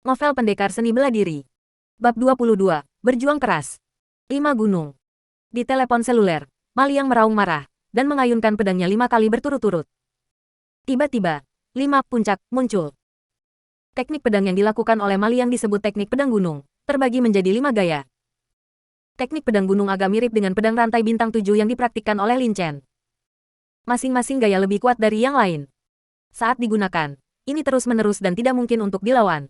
Novel pendekar seni bela diri. Bab 22. Berjuang keras. 5 gunung. Di telepon seluler, Maliang meraung marah, dan mengayunkan pedangnya 5 kali berturut-turut. Tiba-tiba, 5 puncak muncul. Teknik pedang yang dilakukan oleh Maliang disebut teknik pedang gunung, terbagi menjadi 5 gaya. Teknik pedang gunung agak mirip dengan pedang rantai bintang 7 yang dipraktikkan oleh Lin Chen. Masing-masing gaya lebih kuat dari yang lain. Saat digunakan, ini terus-menerus dan tidak mungkin untuk dilawan.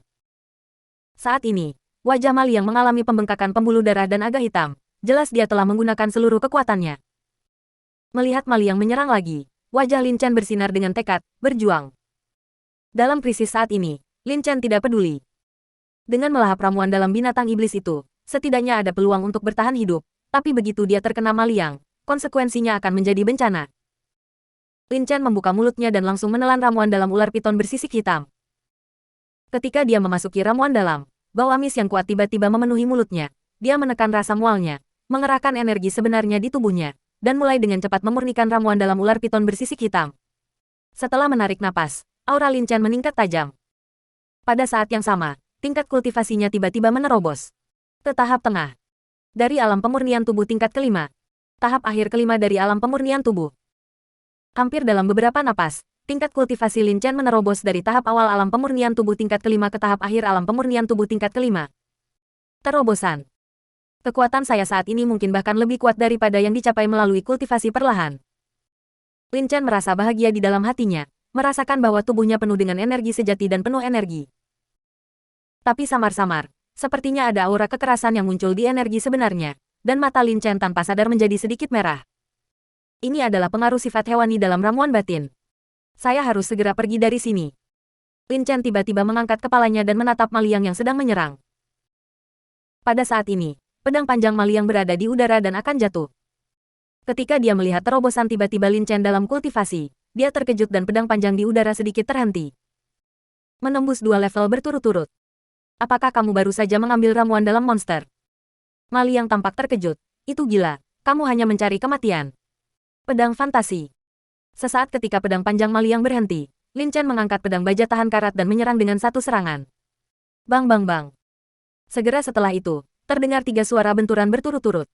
Saat ini, wajah Maliang mengalami pembengkakan pembuluh darah dan agak hitam. Jelas dia telah menggunakan seluruh kekuatannya. Melihat Maliang menyerang lagi, wajah Lin Chen bersinar dengan tekad, berjuang. Dalam krisis saat ini, Lin Chen tidak peduli. Dengan melahap ramuan dalam binatang iblis itu, setidaknya ada peluang untuk bertahan hidup, tapi begitu dia terkena Maliang, konsekuensinya akan menjadi bencana. Lin Chen membuka mulutnya dan langsung menelan ramuan dalam ular piton bersisik hitam. Ketika dia memasuki ramuan dalam, bau amis yang kuat tiba-tiba memenuhi mulutnya. Dia menekan rasa mualnya, mengerahkan energi sebenarnya di tubuhnya, dan mulai dengan cepat memurnikan ramuan dalam ular piton bersisik hitam. Setelah menarik napas, aura Lin Chen meningkat tajam. Pada saat yang sama, tingkat kultivasinya tiba-tiba menerobos ke tahap tengah. Dari alam pemurnian tubuh tingkat kelima, tahap akhir kelima dari alam pemurnian tubuh. Hampir dalam beberapa napas, tingkat kultivasi Lin Chen menerobos dari tahap awal alam pemurnian tubuh tingkat kelima ke tahap akhir alam pemurnian tubuh tingkat kelima. Terobosan. Kekuatan saya saat ini mungkin bahkan lebih kuat daripada yang dicapai melalui kultivasi perlahan. Lin Chen merasa bahagia di dalam hatinya, merasakan bahwa tubuhnya penuh dengan energi sejati dan penuh energi. Tapi samar-samar, sepertinya ada aura kekerasan yang muncul di energi sebenarnya, dan mata Lin Chen tanpa sadar menjadi sedikit merah. Ini adalah pengaruh sifat hewani dalam ramuan batin. Saya harus segera pergi dari sini. Lin Chen tiba-tiba mengangkat kepalanya dan menatap Maliang yang sedang menyerang. Pada saat ini, pedang panjang Maliang berada di udara dan akan jatuh. Ketika dia melihat terobosan tiba-tiba Lin Chen dalam kultivasi, dia terkejut dan pedang panjang di udara sedikit terhenti. Menembus 2 level berturut-turut. Apakah kamu baru saja mengambil ramuan dalam monster? Maliang tampak terkejut. Itu gila, kamu hanya mencari kematian. Pedang fantasi. Sesaat ketika pedang panjang Maliang berhenti, Lin Chen mengangkat pedang baja tahan karat dan menyerang dengan satu serangan. Bang bang bang. Segera setelah itu, terdengar 3 suara benturan berturut-turut.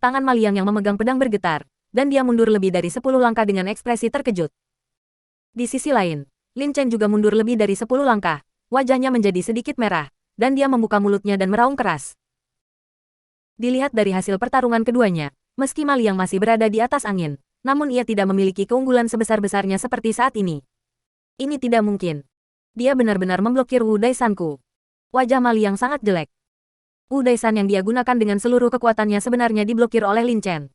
Tangan Maliang yang memegang pedang bergetar, dan dia mundur lebih dari 10 langkah dengan ekspresi terkejut. Di sisi lain, Lin Chen juga mundur lebih dari 10 langkah, wajahnya menjadi sedikit merah, dan dia membuka mulutnya dan meraung keras. Dilihat dari hasil pertarungan keduanya, meski Maliang masih berada di atas angin, namun ia tidak memiliki keunggulan sebesar-besarnya seperti saat ini. Ini tidak mungkin. Dia benar-benar memblokir Wu Daisanku. Wajah Maliang sangat jelek. Wu Daisan yang dia gunakan dengan seluruh kekuatannya sebenarnya diblokir oleh Lin Chen.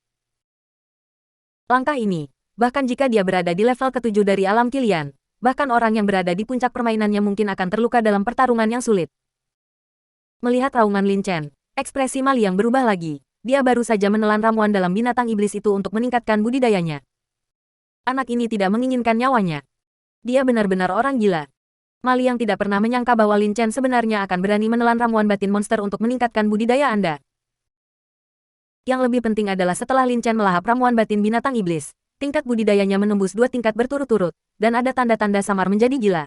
Langkah ini, bahkan jika dia berada di level ke-7 dari alam Qilian, bahkan orang yang berada di puncak permainannya mungkin akan terluka dalam pertarungan yang sulit. Melihat raungan Lin Chen, ekspresi Maliang berubah lagi. Dia baru saja menelan ramuan dalam binatang iblis itu untuk meningkatkan budidayanya. Anak ini tidak menginginkan nyawanya. Dia benar-benar orang gila. Maliang tidak pernah menyangka bahwa Lin Chen sebenarnya akan berani menelan ramuan batin monster untuk meningkatkan budidaya Anda. Yang lebih penting adalah setelah Lin Chen melahap ramuan batin binatang iblis, tingkat budidayanya menembus 2 tingkat berturut-turut, dan ada tanda-tanda samar menjadi gila.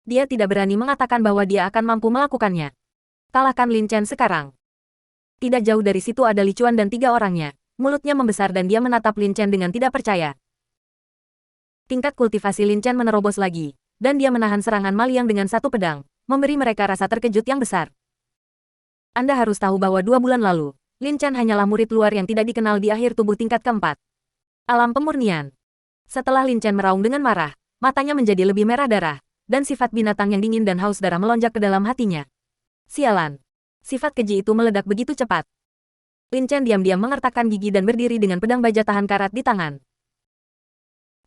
Dia tidak berani mengatakan bahwa dia akan mampu melakukannya. Kalahkan Lin Chen sekarang. Tidak jauh dari situ ada Li Chuan dan 3 orangnya. Mulutnya membesar dan dia menatap Lin Chen dengan tidak percaya. Tingkat kultivasi Lin Chen menerobos lagi, dan dia menahan serangan Maliang dengan satu pedang, memberi mereka rasa terkejut yang besar. Anda harus tahu bahwa 2 bulan lalu, Lin Chen hanyalah murid luar yang tidak dikenal di akhir tubuh tingkat keempat. Alam pemurnian. Setelah Lin Chen meraung dengan marah, matanya menjadi lebih merah darah, dan sifat binatang yang dingin dan haus darah melonjak ke dalam hatinya. Sialan. Sifat keji itu meledak begitu cepat. Lin Chen diam-diam mengertakkan gigi dan berdiri dengan pedang baja tahan karat di tangan.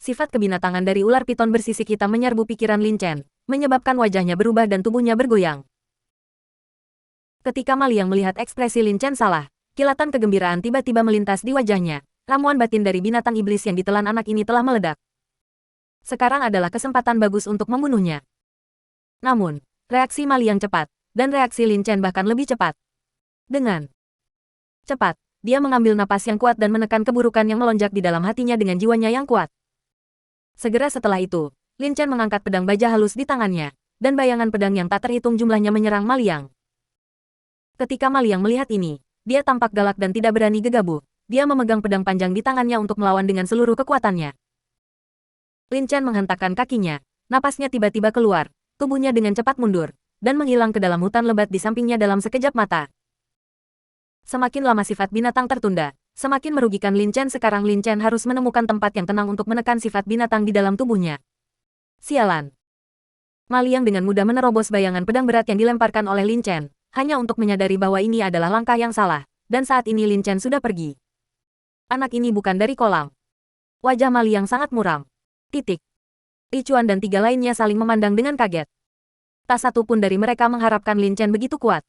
Sifat kebinatangan dari ular piton bersisik hitam menyerbu pikiran Lin Chen, menyebabkan wajahnya berubah dan tubuhnya bergoyang. Ketika Maliang melihat ekspresi Lin Chen salah, kilatan kegembiraan tiba-tiba melintas di wajahnya. Ramuan batin dari binatang iblis yang ditelan anak ini telah meledak. Sekarang adalah kesempatan bagus untuk membunuhnya. Namun, reaksi Maliang cepat, dan reaksi Lin Chen bahkan lebih cepat. Dengan cepat, dia mengambil napas yang kuat dan menekan keburukan yang melonjak di dalam hatinya dengan jiwanya yang kuat. Segera setelah itu, Lin Chen mengangkat pedang baja halus di tangannya, dan bayangan pedang yang tak terhitung jumlahnya menyerang Ma Liang. Ketika Ma Liang melihat ini, dia tampak galak dan tidak berani gegabah. Dia memegang pedang panjang di tangannya untuk melawan dengan seluruh kekuatannya. Lin Chen menghentakkan kakinya, napasnya tiba-tiba keluar, tubuhnya dengan cepat mundur, dan menghilang ke dalam hutan lebat di sampingnya dalam sekejap mata. Semakin lama sifat binatang tertunda, semakin merugikan Lin Chen. Sekarang Lin Chen harus menemukan tempat yang tenang untuk menekan sifat binatang di dalam tubuhnya. Sialan. Ma Liang dengan mudah menerobos bayangan pedang berat yang dilemparkan oleh Lin Chen, hanya untuk menyadari bahwa ini adalah langkah yang salah, dan saat ini Lin Chen sudah pergi. Anak ini bukan dari kolam. Wajah Ma Liang sangat muram. Titik. Li Chuan dan 3 lainnya saling memandang dengan kaget. Tak satu pun dari mereka mengharapkan Lin Chen begitu kuat.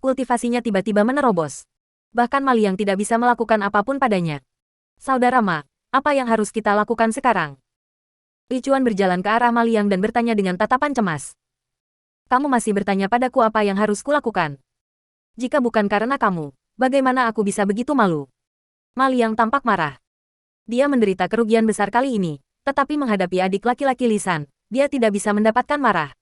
Kultivasinya tiba-tiba menerobos. Bahkan Ma Liang tidak bisa melakukan apapun padanya. Saudara Ma, apa yang harus kita lakukan sekarang? Li Chuan berjalan ke arah Ma Liang dan bertanya dengan tatapan cemas. Kamu masih bertanya padaku apa yang harus kulakukan? Jika bukan karena kamu, bagaimana aku bisa begitu malu? Ma Liang tampak marah. Dia menderita kerugian besar kali ini, tetapi menghadapi adik laki-laki Lisan, dia tidak bisa mendapatkan marah.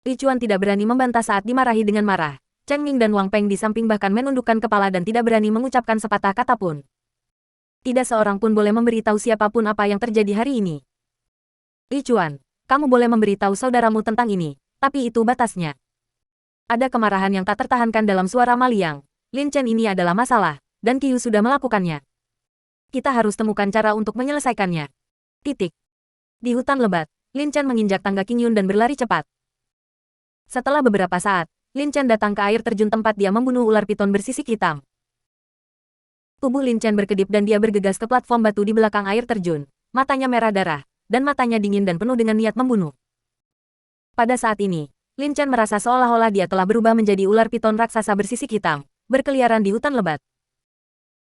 Li Chuan tidak berani membantah saat dimarahi dengan marah. Cheng Ming dan Wang Peng di samping bahkan menundukkan kepala dan tidak berani mengucapkan sepatah kata pun. Tidak seorang pun boleh memberitahu siapapun apa yang terjadi hari ini. Li Chuan, kamu boleh memberitahu saudaramu tentang ini, tapi itu batasnya. Ada kemarahan yang tak tertahankan dalam suara Ma Liang. Lin Chen ini adalah masalah, dan Qiu sudah melakukannya. Kita harus temukan cara untuk menyelesaikannya. Titik. Di hutan lebat, Lin Chen menginjak tangga Qingyun dan berlari cepat. Setelah beberapa saat, Lin Chen datang ke air terjun tempat dia membunuh ular piton bersisik hitam. Tubuh Lin Chen berkedip dan dia bergegas ke platform batu di belakang air terjun. Matanya merah darah, dan matanya dingin dan penuh dengan niat membunuh. Pada saat ini, Lin Chen merasa seolah-olah dia telah berubah menjadi ular piton raksasa bersisik hitam, berkeliaran di hutan lebat.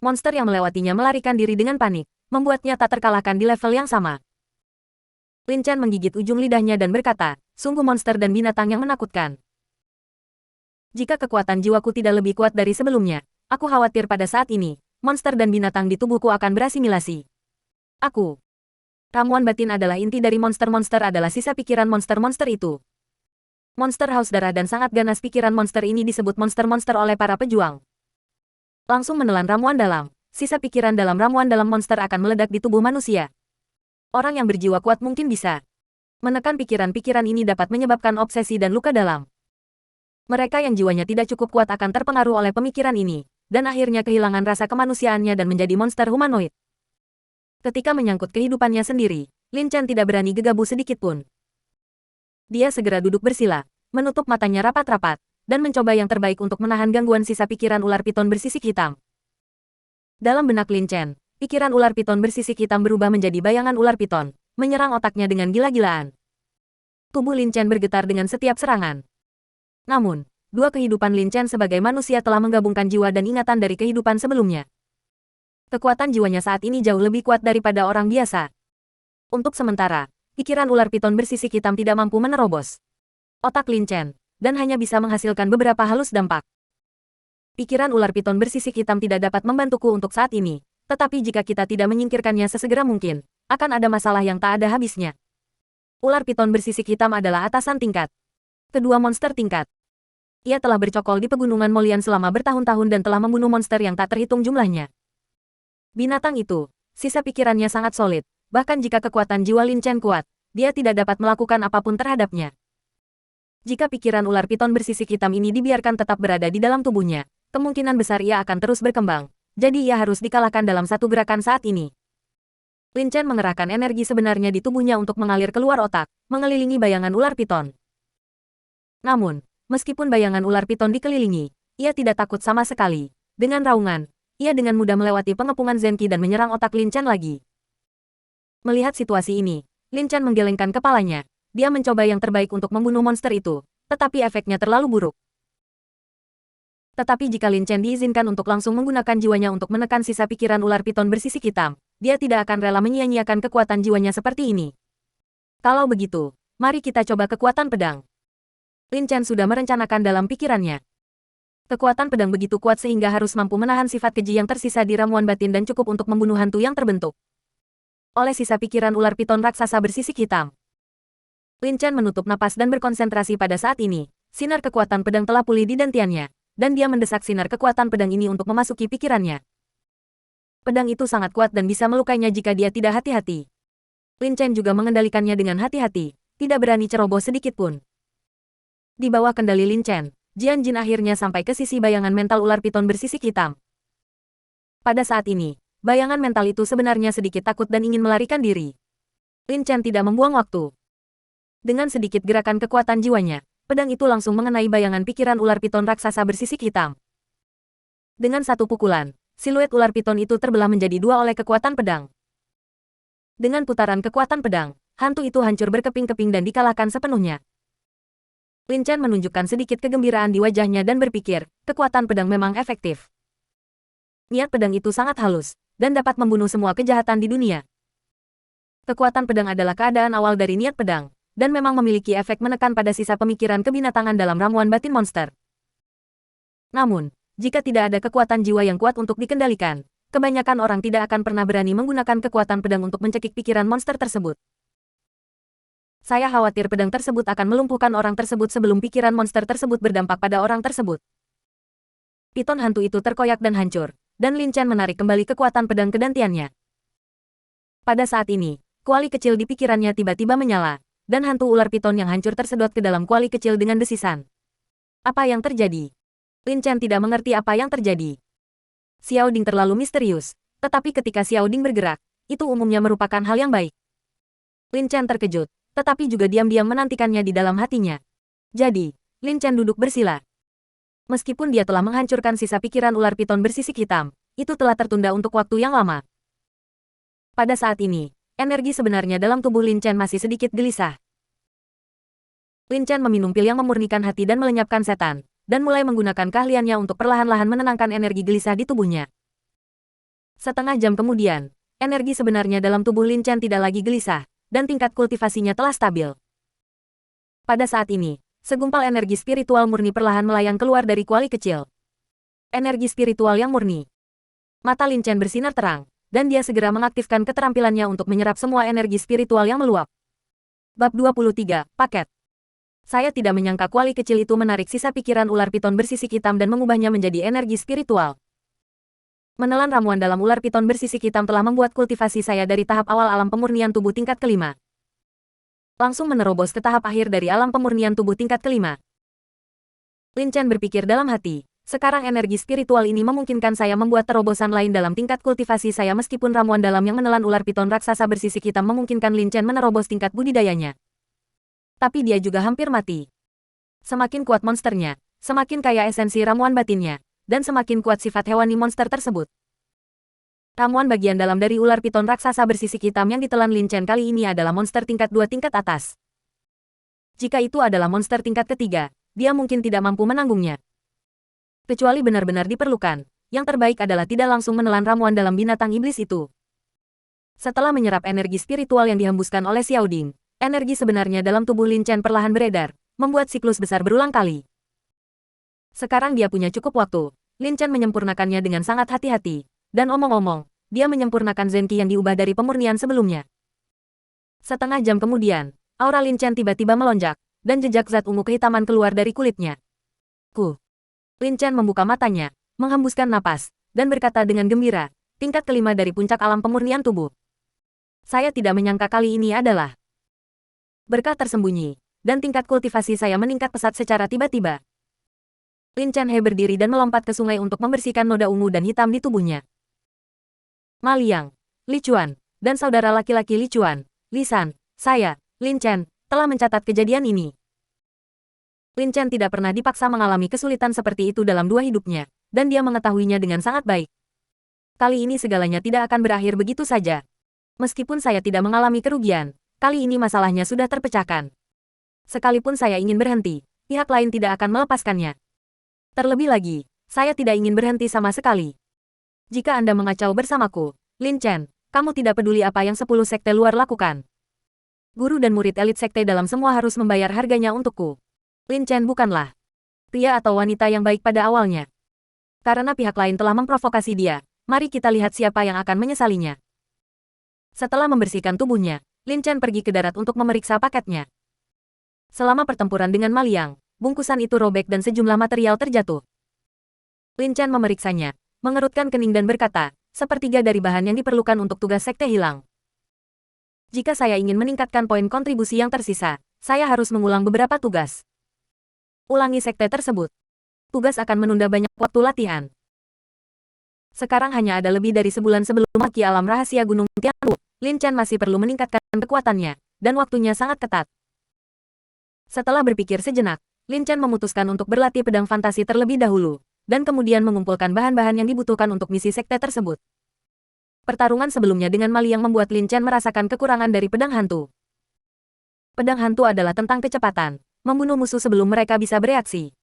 Monster yang melewatinya melarikan diri dengan panik, membuatnya tak terkalahkan di level yang sama. Lin Chen menggigit ujung lidahnya dan berkata, sungguh monster dan binatang yang menakutkan. Jika kekuatan jiwaku tidak lebih kuat dari sebelumnya, aku khawatir pada saat ini, monster dan binatang di tubuhku akan berasimilasi. Aku. Ramuan batin adalah inti dari monster-monster adalah sisa pikiran monster-monster itu. Monster haus darah dan sangat ganas pikiran monster ini disebut monster-monster oleh para pejuang. Langsung menelan ramuan dalam, sisa pikiran dalam ramuan dalam monster akan meledak di tubuh manusia. Orang yang berjiwa kuat mungkin bisa menekan pikiran-pikiran ini dapat menyebabkan obsesi dan luka dalam. Mereka yang jiwanya tidak cukup kuat akan terpengaruh oleh pemikiran ini, dan akhirnya kehilangan rasa kemanusiaannya dan menjadi monster humanoid. Ketika menyangkut kehidupannya sendiri, Lin Chen tidak berani gegabah sedikit pun. Dia segera duduk bersila, menutup matanya rapat-rapat, dan mencoba yang terbaik untuk menahan gangguan sisa pikiran ular piton bersisik hitam. Dalam benak Lin Chen, pikiran ular piton bersisik hitam berubah menjadi bayangan ular piton, menyerang otaknya dengan gila-gilaan. Tubuh Lin Chen bergetar dengan setiap serangan. Namun, dua kehidupan Lin Chen sebagai manusia telah menggabungkan jiwa dan ingatan dari kehidupan sebelumnya. Kekuatan jiwanya saat ini jauh lebih kuat daripada orang biasa. Untuk sementara, pikiran ular piton bersisik hitam tidak mampu menerobos otak Lin Chen, dan hanya bisa menghasilkan beberapa halus dampak. Pikiran ular piton bersisik hitam tidak dapat membantuku untuk saat ini, tetapi jika kita tidak menyingkirkannya sesegera mungkin, akan ada masalah yang tak ada habisnya. Ular piton bersisik hitam adalah atasan tingkat. Kedua monster tingkat. Ia telah bercokol di pegunungan Molian selama bertahun-tahun dan telah membunuh monster yang tak terhitung jumlahnya. Binatang itu, sisa pikirannya sangat solid, bahkan jika kekuatan jiwa Lin Chen kuat, dia tidak dapat melakukan apapun terhadapnya. Jika pikiran ular piton bersisik hitam ini dibiarkan tetap berada di dalam tubuhnya, kemungkinan besar ia akan terus berkembang, jadi ia harus dikalahkan dalam satu gerakan saat ini. Lin Chen mengerahkan energi sebenarnya di tubuhnya untuk mengalir keluar otak, mengelilingi bayangan ular piton. Namun, meskipun bayangan ular piton dikelilingi, ia tidak takut sama sekali. Dengan raungan, ia dengan mudah melewati pengepungan Zenki dan menyerang otak Lin Chen lagi. Melihat situasi ini, Lin Chen menggelengkan kepalanya. Dia mencoba yang terbaik untuk membunuh monster itu, tetapi efeknya terlalu buruk. Tetapi jika Lin Chen diizinkan untuk langsung menggunakan jiwanya untuk menekan sisa pikiran ular piton bersisik hitam, dia tidak akan rela menyia-nyiakan kekuatan jiwanya seperti ini. Kalau begitu, mari kita coba kekuatan pedang. Lin Chen sudah merencanakan dalam pikirannya. Kekuatan pedang begitu kuat sehingga harus mampu menahan sifat keji yang tersisa di ramuan batin dan cukup untuk membunuh hantu yang terbentuk oleh sisa pikiran ular piton raksasa bersisik hitam. Lin Chen menutup napas dan berkonsentrasi pada saat ini. Sinar kekuatan pedang telah pulih di dantiannya, dan dia mendesak sinar kekuatan pedang ini untuk memasuki pikirannya. Pedang itu sangat kuat dan bisa melukainya jika dia tidak hati-hati. Lin Chen juga mengendalikannya dengan hati-hati, tidak berani ceroboh sedikit pun. Di bawah kendali Lin Chen, Jian Jin akhirnya sampai ke sisi bayangan mental ular piton bersisik hitam. Pada saat ini, bayangan mental itu sebenarnya sedikit takut dan ingin melarikan diri. Lin Chen tidak membuang waktu. Dengan sedikit gerakan kekuatan jiwanya, pedang itu langsung mengenai bayangan pikiran ular piton raksasa bersisik hitam. Dengan satu pukulan, siluet ular piton itu terbelah menjadi dua oleh kekuatan pedang. Dengan putaran kekuatan pedang, hantu itu hancur berkeping-keping dan dikalahkan sepenuhnya. Lin Chen menunjukkan sedikit kegembiraan di wajahnya dan berpikir, kekuatan pedang memang efektif. Niat pedang itu sangat halus, dan dapat membunuh semua kejahatan di dunia. Kekuatan pedang adalah keadaan awal dari niat pedang, dan memang memiliki efek menekan pada sisa pemikiran kebinatangan dalam ramuan batin monster. Namun, jika tidak ada kekuatan jiwa yang kuat untuk dikendalikan, kebanyakan orang tidak akan pernah berani menggunakan kekuatan pedang untuk mencekik pikiran monster tersebut. Saya khawatir pedang tersebut akan melumpuhkan orang tersebut sebelum pikiran monster tersebut berdampak pada orang tersebut. Piton hantu itu terkoyak dan hancur, dan Lin Chen menarik kembali kekuatan pedang ke dantiannya. Pada saat ini, kuali kecil di pikirannya tiba-tiba menyala, dan hantu ular piton yang hancur tersedot ke dalam kuali kecil dengan desisan. Apa yang terjadi? Lin Chen tidak mengerti apa yang terjadi. Xiao Ding terlalu misterius, tetapi ketika Xiao Ding bergerak, itu umumnya merupakan hal yang baik. Lin Chen terkejut, tetapi juga diam-diam menantikannya di dalam hatinya. Jadi, Lin Chen duduk bersila. Meskipun dia telah menghancurkan sisa pikiran ular piton bersisik hitam, itu telah tertunda untuk waktu yang lama. Pada saat ini, energi sebenarnya dalam tubuh Lin Chen masih sedikit gelisah. Lin Chen meminum pil yang memurnikan hati dan melenyapkan setan, dan mulai menggunakan keahliannya untuk perlahan-lahan menenangkan energi gelisah di tubuhnya. Setengah jam kemudian, energi sebenarnya dalam tubuh Lin Chen tidak lagi gelisah, dan tingkat kultivasinya telah stabil. Pada saat ini, segumpal energi spiritual murni perlahan melayang keluar dari kuali kecil. Energi spiritual yang murni. Mata Lin Chen bersinar terang, dan dia segera mengaktifkan keterampilannya untuk menyerap semua energi spiritual yang meluap. Bab 23, Paket. Saya tidak menyangka kuali kecil itu menarik sisa pikiran ular piton bersisik hitam dan mengubahnya menjadi energi spiritual. Menelan ramuan dalam ular piton bersisik hitam telah membuat kultivasi saya dari tahap awal alam pemurnian tubuh tingkat kelima langsung menerobos ke tahap akhir dari alam pemurnian tubuh tingkat kelima. Lin Chen berpikir dalam hati, sekarang energi spiritual ini memungkinkan saya membuat terobosan lain dalam tingkat kultivasi saya meskipun ramuan dalam yang menelan ular piton raksasa bersisik hitam memungkinkan Lin Chen menerobos tingkat budidayanya. Tapi dia juga hampir mati. Semakin kuat monsternya, semakin kaya esensi ramuan batinnya, dan semakin kuat sifat hewani monster tersebut. Ramuan bagian dalam dari ular piton raksasa bersisik hitam yang ditelan Lin Chen kali ini adalah monster tingkat 2 tingkat atas. Jika itu adalah monster tingkat ketiga, dia mungkin tidak mampu menanggungnya. Kecuali benar-benar diperlukan, yang terbaik adalah tidak langsung menelan ramuan dalam binatang iblis itu. Setelah menyerap energi spiritual yang dihembuskan oleh Xiao Ding, energi sebenarnya dalam tubuh Lin Chen perlahan beredar, membuat siklus besar berulang kali. Sekarang dia punya cukup waktu. Lin Chen menyempurnakannya dengan sangat hati-hati. Dan omong-omong, dia menyempurnakan Zenki yang diubah dari pemurnian sebelumnya. Setengah jam kemudian, aura Lin Chen tiba-tiba melonjak, dan jejak zat ungu kehitaman keluar dari kulitnya. Lin Chen membuka matanya, menghembuskan napas, dan berkata dengan gembira, tingkat kelima dari puncak alam pemurnian tubuh. Saya tidak menyangka kali ini adalah berkah tersembunyi, dan tingkat kultivasi saya meningkat pesat secara tiba-tiba. Lin Chen berdiri dan melompat ke sungai untuk membersihkan noda ungu dan hitam di tubuhnya. Ma Liang, Li Chuan, dan saudara laki-laki Li Chuan, Li San, saya, Lin Chen, telah mencatat kejadian ini. Lin Chen tidak pernah dipaksa mengalami kesulitan seperti itu dalam dua hidupnya, dan dia mengetahuinya dengan sangat baik. Kali ini segalanya tidak akan berakhir begitu saja. Meskipun saya tidak mengalami kerugian, kali ini masalahnya sudah terpecahkan. Sekalipun saya ingin berhenti, pihak lain tidak akan melepaskannya. Terlebih lagi, saya tidak ingin berhenti sama sekali. Jika Anda mengacau bersamaku, Lin Chen, kamu tidak peduli apa yang 10 sekte luar lakukan. Guru dan murid elit sekte dalam semua harus membayar harganya untukku. Lin Chen bukanlah pria atau wanita yang baik pada awalnya. Karena pihak lain telah memprovokasi dia, mari kita lihat siapa yang akan menyesalinya. Setelah membersihkan tubuhnya, Lin Chen pergi ke darat untuk memeriksa paketnya. Selama pertempuran dengan Ma Liang, bungkusan itu robek dan sejumlah material terjatuh. Lin Chen memeriksanya, mengerutkan kening dan berkata, sepertiga dari bahan yang diperlukan untuk tugas sekte hilang. Jika saya ingin meningkatkan poin kontribusi yang tersisa, saya harus mengulang beberapa tugas. Ulangi sekte tersebut. Tugas akan menunda banyak waktu latihan. Sekarang hanya ada lebih dari sebulan sebelum Maki Alam Rahasia Gunung Tianwu. Lin Chen masih perlu meningkatkan kekuatannya, dan waktunya sangat ketat. Setelah berpikir sejenak, Lin Chen memutuskan untuk berlatih pedang fantasi terlebih dahulu, dan kemudian mengumpulkan bahan-bahan yang dibutuhkan untuk misi sekte tersebut. Pertarungan sebelumnya dengan Ma Liang membuat Lin Chen merasakan kekurangan dari pedang hantu. Pedang hantu adalah tentang kecepatan, membunuh musuh sebelum mereka bisa bereaksi.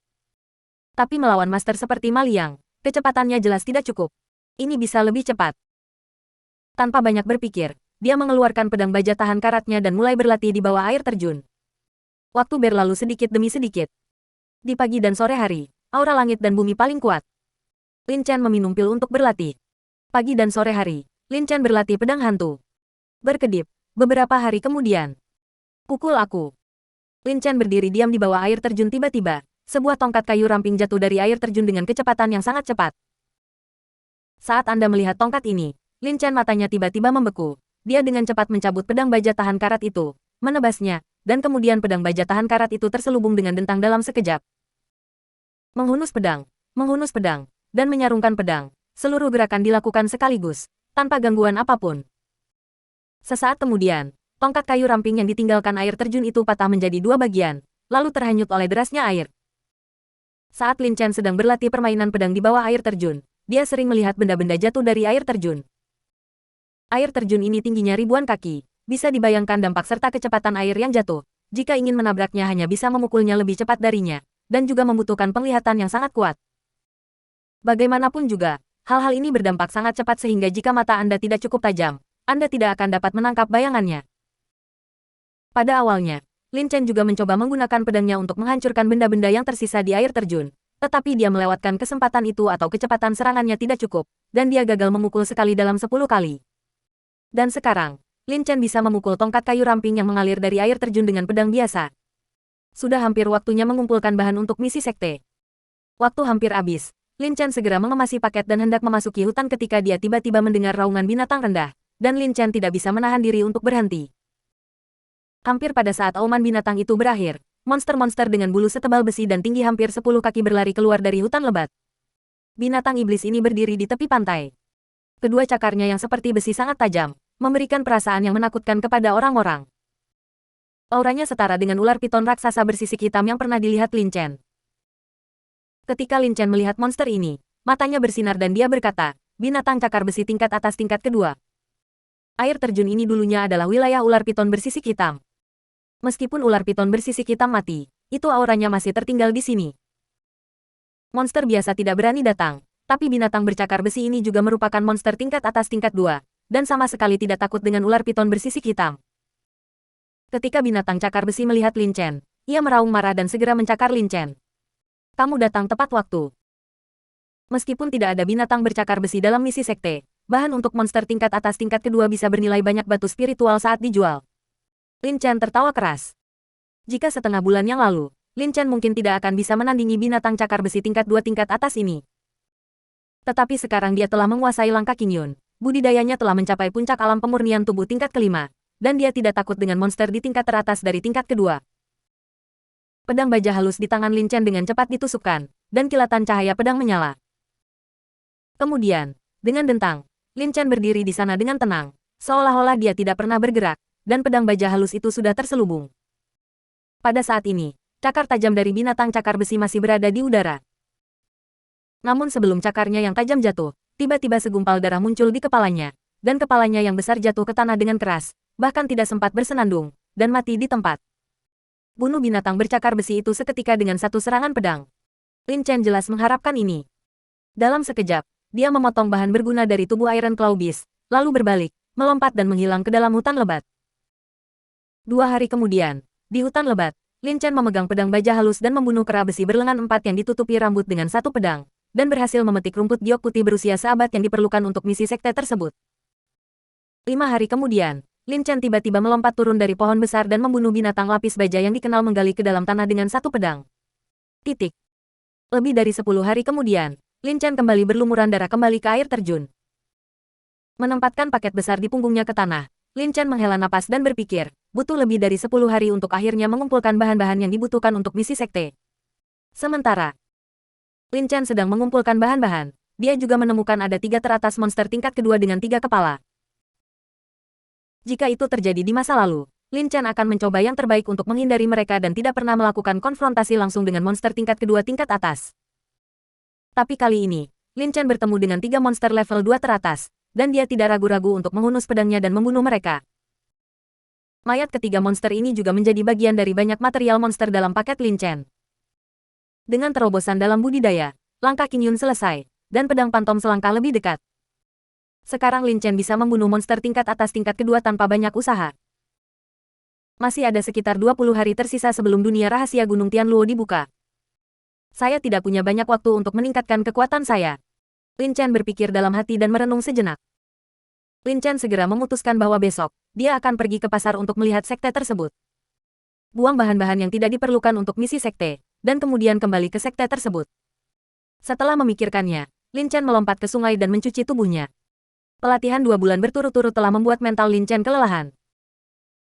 Tapi melawan master seperti Ma Liang, kecepatannya jelas tidak cukup. Ini bisa lebih cepat. Tanpa banyak berpikir, dia mengeluarkan pedang baja tahan karatnya dan mulai berlatih di bawah air terjun. Waktu berlalu sedikit demi sedikit. Di pagi dan sore hari, aura langit dan bumi paling kuat. Lin Chen meminum pil untuk berlatih. Pagi dan sore hari, Lin Chen berlatih pedang hantu. Berkedip, beberapa hari kemudian. Pukul aku. Lin Chen berdiri diam di bawah air terjun tiba-tiba. Sebuah tongkat kayu ramping jatuh dari air terjun dengan kecepatan yang sangat cepat. Saat Anda melihat tongkat ini, Lin Chen matanya tiba-tiba membeku. Dia dengan cepat mencabut pedang baja tahan karat itu, menebasnya, dan kemudian pedang baja tahan karat itu terselubung dengan dentang dalam sekejap. Menghunus pedang, dan menyarungkan pedang. Seluruh gerakan dilakukan sekaligus, tanpa gangguan apapun. Sesaat kemudian, tongkat kayu ramping yang ditinggalkan air terjun itu patah menjadi dua bagian, lalu terhanyut oleh derasnya air. Saat Lin Chen sedang berlatih permainan pedang di bawah air terjun, dia sering melihat benda-benda jatuh dari air terjun. Air terjun ini tingginya ribuan kaki, bisa dibayangkan dampak serta kecepatan air yang jatuh. Jika ingin menabraknya hanya bisa memukulnya lebih cepat darinya, dan juga membutuhkan penglihatan yang sangat kuat. Bagaimanapun juga, hal-hal ini berdampak sangat cepat sehingga jika mata Anda tidak cukup tajam, Anda tidak akan dapat menangkap bayangannya. Pada awalnya, Lin Chen juga mencoba menggunakan pedangnya untuk menghancurkan benda-benda yang tersisa di air terjun, tetapi dia melewatkan kesempatan itu atau kecepatan serangannya tidak cukup, dan dia gagal memukul sekali dalam 10 kali. Dan sekarang, Lin Chen bisa memukul tongkat kayu ramping yang mengalir dari air terjun dengan pedang biasa. Sudah hampir waktunya mengumpulkan bahan untuk misi sekte. Waktu hampir habis, Lin Chen segera mengemasi paket dan hendak memasuki hutan ketika dia tiba-tiba mendengar raungan binatang rendah, dan Lin Chen tidak bisa menahan diri untuk berhenti. Hampir pada saat auman binatang itu berakhir, monster-monster dengan bulu setebal besi dan tinggi hampir 10 kaki berlari keluar dari hutan lebat. Binatang iblis ini berdiri di tepi pantai. Kedua cakarnya yang seperti besi sangat tajam, memberikan perasaan yang menakutkan kepada orang-orang. Auranya setara dengan ular piton raksasa bersisik hitam yang pernah dilihat Lin Chen. Ketika Lin Chen melihat monster ini, matanya bersinar dan dia berkata, binatang cakar besi tingkat atas tingkat kedua. Air terjun ini dulunya adalah wilayah ular piton bersisik hitam. Meskipun ular piton bersisik hitam mati, itu auranya masih tertinggal di sini. Monster biasa tidak berani datang, tapi binatang bercakar besi ini juga merupakan monster tingkat atas tingkat 2, dan sama sekali tidak takut dengan ular piton bersisik hitam. Ketika binatang cakar besi melihat Lin Chen, ia meraung marah dan segera mencakar Lin Chen. Kamu datang tepat waktu. Meskipun tidak ada binatang bercakar besi dalam misi sekte, bahan untuk monster tingkat atas tingkat kedua bisa bernilai banyak batu spiritual saat dijual. Lin Chen tertawa keras. Jika setengah bulan yang lalu, Lin Chen mungkin tidak akan bisa menandingi binatang cakar besi tingkat 2 tingkat atas ini. Tetapi sekarang dia telah menguasai langkah Qingyun. Budidayanya telah mencapai puncak alam pemurnian tubuh tingkat kelima, dan dia tidak takut dengan monster di tingkat teratas dari tingkat kedua. Pedang baja halus di tangan Lin Chen dengan cepat ditusukkan, dan kilatan cahaya pedang menyala. Kemudian, dengan dentang, Lin Chen berdiri di sana dengan tenang, seolah-olah dia tidak pernah bergerak, dan pedang baja halus itu sudah terselubung. Pada saat ini, cakar tajam dari binatang cakar besi masih berada di udara. Namun sebelum cakarnya yang tajam jatuh, tiba-tiba segumpal darah muncul di kepalanya, dan kepalanya yang besar jatuh ke tanah dengan keras, bahkan tidak sempat bersenandung, dan mati di tempat. Bunuh binatang bercakar besi itu seketika dengan satu serangan pedang. Lin Chen jelas mengharapkan ini. Dalam sekejap, dia memotong bahan berguna dari tubuh Iron Claw Beast, lalu berbalik, melompat dan menghilang ke dalam hutan lebat. 2 hari kemudian, di hutan lebat, Lin Chen memegang pedang baja halus dan membunuh kera besi berlengan 4 yang ditutupi rambut dengan satu pedang, dan berhasil memetik rumput giok putih berusia seabad yang diperlukan untuk misi sekte tersebut. 5 hari kemudian, Lin Chen tiba-tiba melompat turun dari pohon besar dan membunuh binatang lapis baja yang dikenal menggali ke dalam tanah dengan satu pedang. Titik. Lebih dari 10 hari kemudian, Lin Chen kembali berlumuran darah kembali ke air terjun. Menempatkan paket besar di punggungnya ke tanah, Lin Chen menghela napas dan berpikir, butuh lebih dari 10 hari untuk akhirnya mengumpulkan bahan-bahan yang dibutuhkan untuk misi sekte. Sementara Lin Chen sedang mengumpulkan bahan-bahan, dia juga menemukan ada 3 teratas monster tingkat kedua dengan 3 kepala. Jika itu terjadi di masa lalu, Lin Chen akan mencoba yang terbaik untuk menghindari mereka dan tidak pernah melakukan konfrontasi langsung dengan monster tingkat kedua tingkat atas. Tapi kali ini, Lin Chen bertemu dengan 3 monster level 2 teratas, dan dia tidak ragu-ragu untuk menghunus pedangnya dan membunuh mereka. Mayat ketiga monster ini juga menjadi bagian dari banyak material monster dalam paket Lin Chen. Dengan terobosan dalam budidaya, langkah Qin Yun selesai, dan pedang pantom selangkah lebih dekat. Sekarang Lin Chen bisa membunuh monster tingkat atas tingkat kedua tanpa banyak usaha. Masih ada sekitar 20 hari tersisa sebelum dunia rahasia Gunung Tianluo dibuka. Saya tidak punya banyak waktu untuk meningkatkan kekuatan saya. Lin Chen berpikir dalam hati dan merenung sejenak. Lin Chen segera memutuskan bahwa besok, dia akan pergi ke pasar untuk melihat sekte tersebut. Buang bahan-bahan yang tidak diperlukan untuk misi sekte, dan kemudian kembali ke sekte tersebut. Setelah memikirkannya, Lin Chen melompat ke sungai dan mencuci tubuhnya. Pelatihan 2 bulan berturut-turut telah membuat mental Lin Chen kelelahan.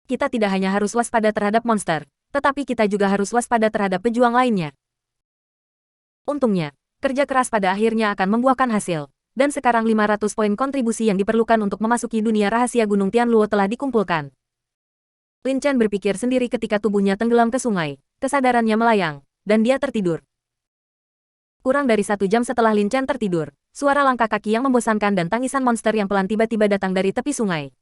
Kita tidak hanya harus waspada terhadap monster, tetapi kita juga harus waspada terhadap pejuang lainnya. Untungnya, kerja keras pada akhirnya akan membuahkan hasil, dan sekarang 500 poin kontribusi yang diperlukan untuk memasuki dunia rahasia Gunung Tianluo telah dikumpulkan. Lin Chen berpikir sendiri ketika tubuhnya tenggelam ke sungai, kesadarannya melayang, dan dia tertidur. Kurang dari 1 jam setelah Lin Chen tertidur, suara langkah kaki yang membosankan dan tangisan monster yang pelan tiba-tiba datang dari tepi sungai.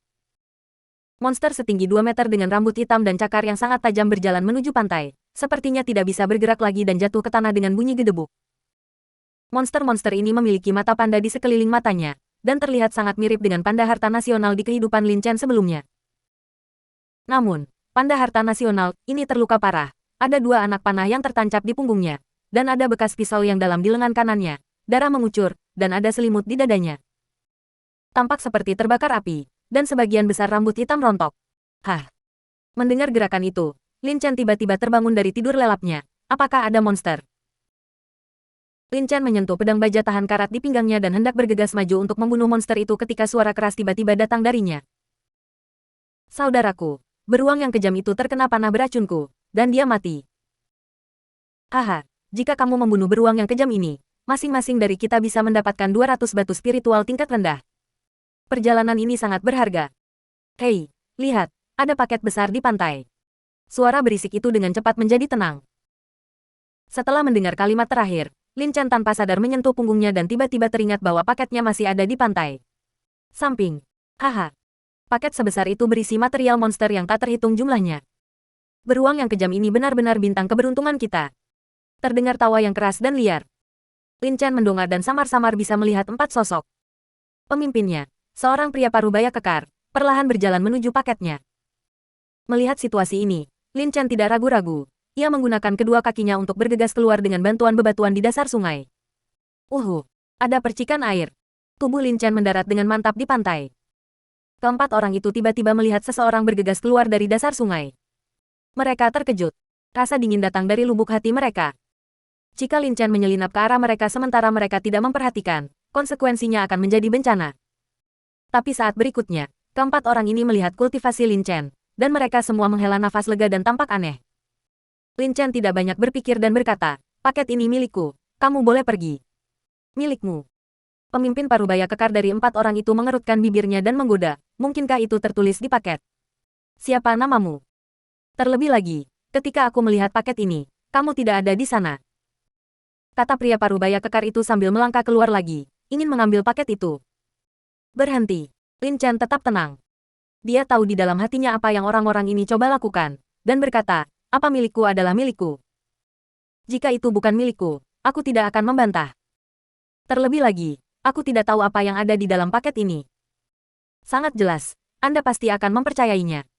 Monster setinggi 2 meter dengan rambut hitam dan cakar yang sangat tajam berjalan menuju pantai, sepertinya tidak bisa bergerak lagi dan jatuh ke tanah dengan bunyi gedebuk. Monster-monster ini memiliki mata panda di sekeliling matanya, dan terlihat sangat mirip dengan panda harta nasional di kehidupan Lin Chen sebelumnya. Namun, panda harta nasional ini terluka parah, ada 2 anak panah yang tertancap di punggungnya, dan ada bekas pisau yang dalam di lengan kanannya, darah mengucur, dan ada selimut di dadanya. Tampak seperti terbakar api, dan sebagian besar rambut hitam rontok. Hah! Mendengar gerakan itu, Lin Chen tiba-tiba terbangun dari tidur lelapnya. Apakah ada monster? Lin Chen menyentuh pedang baja tahan karat di pinggangnya dan hendak bergegas maju untuk membunuh monster itu ketika suara keras tiba-tiba datang darinya. Saudaraku, beruang yang kejam itu terkena panah beracunku, dan dia mati. Haha, jika kamu membunuh beruang yang kejam ini, masing-masing dari kita bisa mendapatkan 200 batu spiritual tingkat rendah. Perjalanan ini sangat berharga. Hei, lihat, ada paket besar di pantai. Suara berisik itu dengan cepat menjadi tenang. Setelah mendengar kalimat terakhir, Lin Chen tanpa sadar menyentuh punggungnya dan tiba-tiba teringat bahwa paketnya masih ada di pantai. Samping. Haha. Paket sebesar itu berisi material monster yang tak terhitung jumlahnya. Beruang yang kejam ini benar-benar bintang keberuntungan kita. Terdengar tawa yang keras dan liar. Lin Chen mendongak dan samar-samar bisa melihat 4 sosok. Pemimpinnya, seorang pria parubaya kekar, perlahan berjalan menuju paketnya. Melihat situasi ini, Lin Chen tidak ragu-ragu. Ia menggunakan kedua kakinya untuk bergegas keluar dengan bantuan bebatuan di dasar sungai. Ada percikan air. Tubuh Lin Chen mendarat dengan mantap di pantai. Keempat orang itu tiba-tiba melihat seseorang bergegas keluar dari dasar sungai. Mereka terkejut. Rasa dingin datang dari lubuk hati mereka. Jika Lin Chen menyelinap ke arah mereka sementara mereka tidak memperhatikan, konsekuensinya akan menjadi bencana. Tapi saat berikutnya, keempat orang ini melihat kultivasi Lin Chen, dan mereka semua menghela nafas lega dan tampak aneh. Lin Chen tidak banyak berpikir dan berkata, paket ini milikku, kamu boleh pergi. Milikmu. Pemimpin parubaya kekar dari 4 orang itu mengerutkan bibirnya dan menggoda, mungkinkah itu tertulis di paket? Siapa namamu? Terlebih lagi, ketika aku melihat paket ini, kamu tidak ada di sana. Kata pria parubaya kekar itu sambil melangkah keluar lagi, ingin mengambil paket itu. Berhenti. Lin Chen tetap tenang. Dia tahu di dalam hatinya apa yang orang-orang ini coba lakukan, dan berkata, apa milikku adalah milikku. Jika itu bukan milikku, aku tidak akan membantah. Terlebih lagi, aku tidak tahu apa yang ada di dalam paket ini. Sangat jelas, Anda pasti akan mempercayainya.